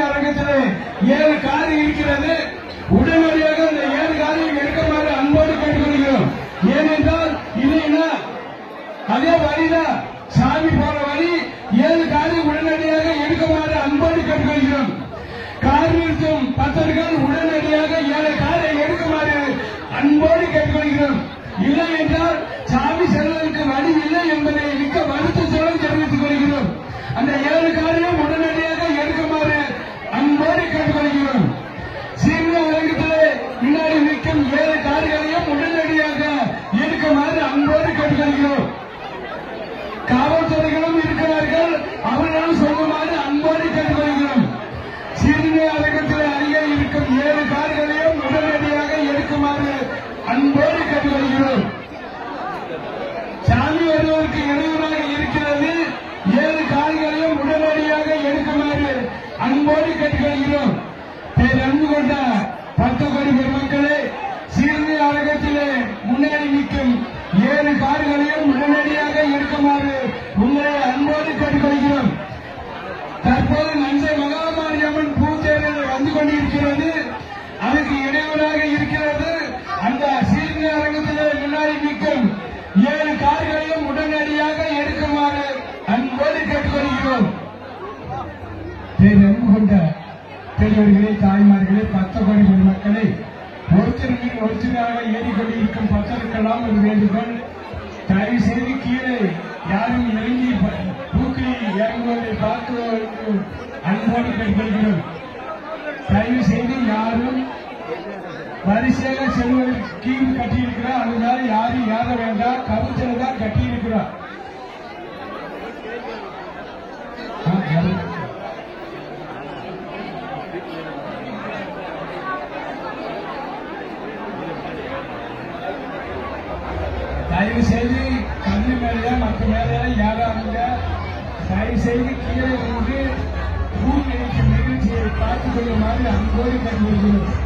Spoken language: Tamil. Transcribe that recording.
அரங்கத்திலே 7 கார் இருக்கிறது. உடனடியாக அந்த 7 காரையும் எடுக்குமாறு அன்போடு கேட்டுக்கொள்கிறோம். ஏனென்றால் இல்லைன்னா அதே வழிதான் சாமி போற வழி 7 காரையும் உடனடியாக எடுக்குமாறு அன்போடு கேட்டுக்கொள்கிறோம். கார் நிறுத்தும் பக்தர்கள் உடனடியாக 7 காரை எடுக்குமாறு அன்போடு கேட்டுக்கொள்கிறோம். இல்லை என்றால் சாமி செல்வதற்கு வழி இல்லை என்பதை மிக்க வருத்தத்துடன் தெரிவித்துக் கொள்கிறோம். அந்த 7 காரையும் உடனடியாக எடுக்குமாறு அன்போடு கேட்டுக்கொள்கிறோம். சீர்மிகு அரங்கத்திலே முன்னாடி நிற்கும் 7 கார்களையும் உடனடியாக எடுக்குமாறு அன்போடு கேட்டுக்கொள்கிறோம். காவல்துறைகளும் இருக்கிறார்கள், அவர்களும் சொல்லுமாறு அன்போடு கேட்டுக்கொள்கிறோம். சீர்மிகு அரங்கத்திலே அருகே இருக்கும் 7 கார்களையும் உடனடியாக எடுக்குமாறு அன்போடு கேட்டுக்கொள்கிறோம். சாமி வருவதற்கு இடையூறாக இருக்கிறது. 7 கார்களையும் உடனடியாக எடுக்குமாறு அன்போடு கேட்டுக்கொள்கிறோம். பேரன்பு கொண்ட 10 கோடி பெருமக்களே, சீர்மிகு அரங்கத்திலே முன்னாடி நிற்கும் 7 கார்களையும் உடனடியாக எடுக்குமாறு உங்களை அன்போடு கேட்டுக்கொள்கிறோம். தற்போது நஞ்சை மகாமாரியம்மன் பூத்தேரில் வந்து கொண்டிருக்கிறது. அதுக்கு இடையூறாக இருக்கிறது. அந்த சீர்மிகு அரங்கத்திலே முன்னாடி நிற்கும் 7 கார்களையும் உடனடியாக எடுக்குமாறு அன்போடு கேட்டுக்கொள்கிறோம். பேரன்பு கொண்ட பெரியவர்களே, தாய்மார்களே, 10 கோடி பொதுமக்களே, ஒருத்தராக ஏறிக்கொண்டிருக்கும் பக்தருக்கெல்லாம் ஒரு வேண்டுகோள். தயவு செய்து கீழே யாரும் இறங்கி தூக்கி இறங்குவதை பார்க்குவதற்கு அன்போடு கேட்டுக்கொள்கிறோம். தயவு செய்து யாரும் வரிசையாக செல்வதற்கு கீழ் கட்டியிருக்கிறார். அதனால யாரும் ஏற வேண்டாம். கவுச்சல் தான் கட்டியிருக்கிறார். தயவு செய்து கல்வி மேல மற்ற மேல ஏறாங்க. தயவு செய்து கீழே வந்து பூ நிகழ்ச்சியை பார்த்துக் கொள்ளுமாறு அன்போடு கேட்டுக்கொள்கிறோம்.